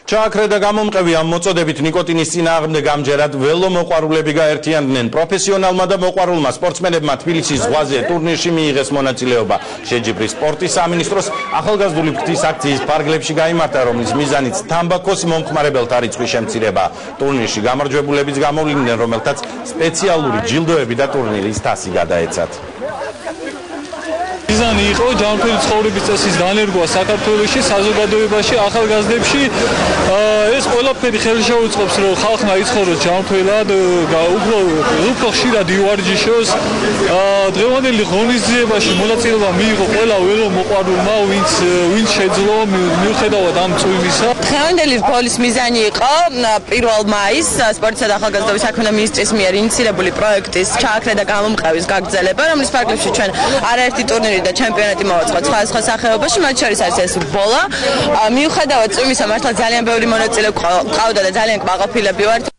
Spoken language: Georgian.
ჩააქრე და გამომყევი ამ მოწოდებით ნიკოტინის წინააღმდეგ ამჯერად ველო მოყვარულები გაერთიანდნენ. პროფესიონალმა და მოყვარულმა სპორტსმენებმა თბილისის ზღვაზე ტურნირში მიიღეს მონაწილეობა. შეჯიბრის სპორტის სამინისტროს ახალგაზრდული ფრთის აქციის ფარგლებში გაიმართა, რომლის მიზანიც თამბაქოს მომხმარებელთა რიცხვის შემცირება. ტურნირში გამარჯვებულებიც გამოვლიდნენ, რომელთაც სპეციალური ჯილდოები და ტურნირის თასი გადაეცათ. მიზანი იყო ჯანმრთელი ცხოვრების წესის განერგვა საქართველოში, საზოგადოებაში, ახალგაზრდებში. ეს ყველაფერი ხელშეუწყობს, რომ ხალხმა იცხოვროს ჯანმრთელად, უფრო ხშირად ივარჯიშოს. დღევანდელი ღონისძიებაში მონაწილეობა მიიღო ყველა ველო მოყვარულმა, ვინც შეძლო მიუხედავად ამ წვიმისა. დღევანდელი რგოლის მიზანი იყო 1 მაისს სპორტისა და ახალგაზრდობის საქმეთა მინისტრის მიერ ინიციირებული პროექტის ჩააქრე და გამომყევის გაგრძელება, რომლის ფარგლებში ჩვენ არაერთი ტურნირი და ჩემპიონატი მოვაწყოთ სხვადასხვა სახეობაში, მათ შორის არის ეს ბოლა. მიუხედავად წვიმისა, მართლა ძალიან ბევრი მონაწილე ყავდა და ძალიან კმაყოფილები ვართ.